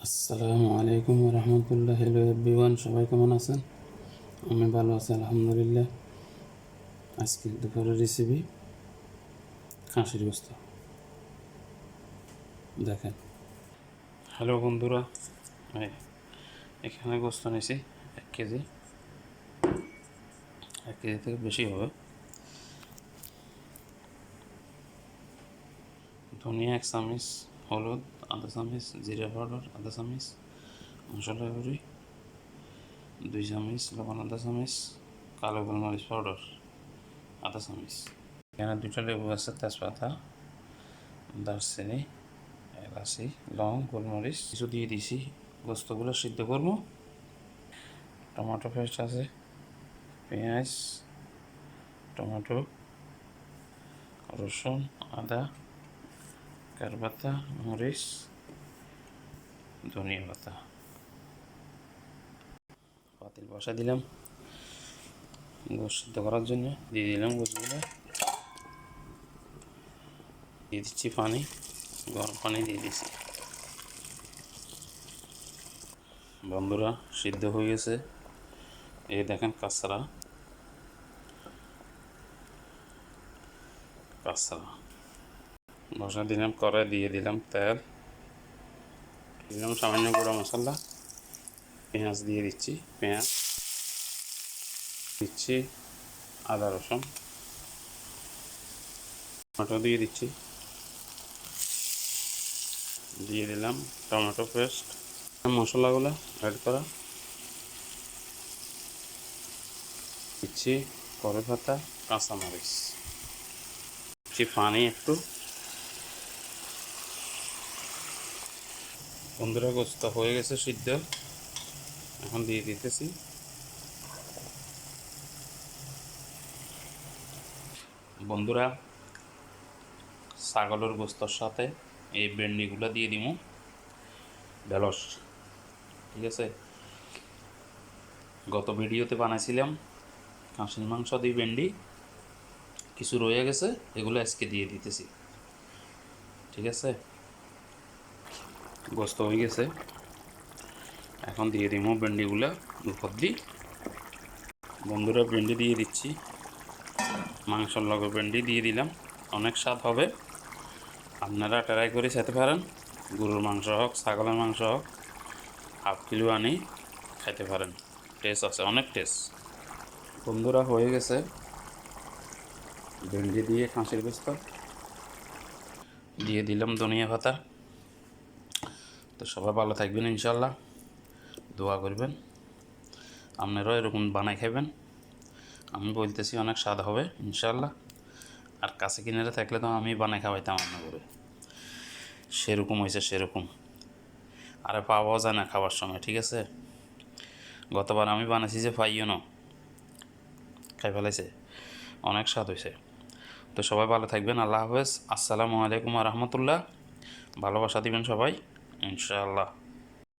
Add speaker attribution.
Speaker 1: আসসালামু আলাইকুম রহমতুল্লাহ। Hello everyone, সবাই কেমন আছেন? আমি ভালো আছি আলহামদুলিল্লাহ। আজকে দুপুরের রেসিপি খাসির গোস্ত। দেখেন, হ্যালো বন্ধুরা, এখানে গোস্ত নিয়েছি 1 কেজি। 1 কেজি থেকে বেশি হবে। ধনিয়া 1 চামচ, হলুদ আধা চামচ, জিরা পাউডার আধা চামচ, মশলা গুঁড়ি 2 চামচ, লবণ আধা চামচ, কালো গোলমরিচ পাউডার আধা চামচ। এখানে 2টা লেবু আছে, তেজপাতা, দারচিনি, এলাচি, লং, গোলমরিচ কিছু দিয়ে দিছি। গোস্তগুলো সিদ্ধ করবো। টমেটো পেস্ট আছে, পেঁয়াজ, টমেটো, রসুন, আদা, কারপাতা, মরিচ, ধনিয়া পাতা। পাতিল বসা দিলাম গোস্ত সিদ্ধ করার জন্য। দিয়ে দিলাম গোস্তগুলো, দিয়ে দিচ্ছি পানি, গরম পানি দিয়ে দিচ্ছি। বন্ধুরা, সিদ্ধ হয়ে গেছে। এই দেখেন কাঁচরা বসা দিলাম। কড়াই দিয়ে দিলাম তেল, দিলাম সামান্য গুঁড়া মশলা, পেঁয়াজ দিয়ে দিচ্ছি। পেঁয়াজ দিচ্ছি, আদা রসুন, টমেটো দিয়ে দিচ্ছি, দিয়ে দিলাম টমেটো পেস্ট, মশলাগুলো অ্যাড করা, দিচ্ছি কড়ি পাতা, কাঁচামরিচ, দিচ্ছি পানি একটু। বন্ধুরা, গোস্ত হয়ে গেছে সিদ্ধ, এখন দিয়ে দিতেছি। বন্ধুরা, ছাগলের গোস্তর সাথে এই ভেন্ডিগুলো দিয়ে দিব, ঢেঁড়স। ঠিক আছে, গত ভিডিওতে বানাইছিলাম খাসির মাংস দিয়ে ভেন্ডি, কিছু রয়ে গেছে, এগুলো আজকে দিয়ে দিতেছি। ঠিক আছে, গোস্ত হয়ে গেছে, এখন দিয়ে দিব ভেন্ডিগুলো উপর দিয়ে। বন্ধুরা, ভেন্ডি দিয়ে দিচ্ছি, মাংসর লগে ভেন্ডি দিয়ে দিলাম। অনেক স্বাদ হবে, আপনারা ট্রাই করে খেতে পারেন। গরুর মাংস হোক, ছাগলের মাংস হোক, 1/2 কিলো আনি খাইতে পারেন। টেস্ট আছে, অনেক টেস্ট। বন্ধুরা, হয়ে গেছে ভেন্ডি দিয়ে খাসির গোস্ত। দিয়ে দিলাম ধনিয়া পাতা। তো সবাই ভালো থাকবেন, ইনশাল্লাহ দোয়া করবেন, আপনারাও এরকম বানাই খাবেন। আমি বলতেছি অনেক স্বাদ হবে ইনশাল্লাহ। আর কাছে কিনারে থাকলে তো আমি বানাই খাওয়াইতাম আপনার করে, সেরকম হয়েছে সেরকম। আরে পাওয়াও যায় না খাওয়ার সময়। ঠিক আছে, গতবার আমি বানাইছি যে পাইও না, খাই ফেলাইছে, অনেক স্বাদ হয়েছে। তো সবাই ভালো থাকবেন, আল্লাহ হাফেজ, আসসালামু আলাইকুম রহমতুল্লাহ। ভালোবাসা দিবেন সবাই, ইনশাআল্লাহ।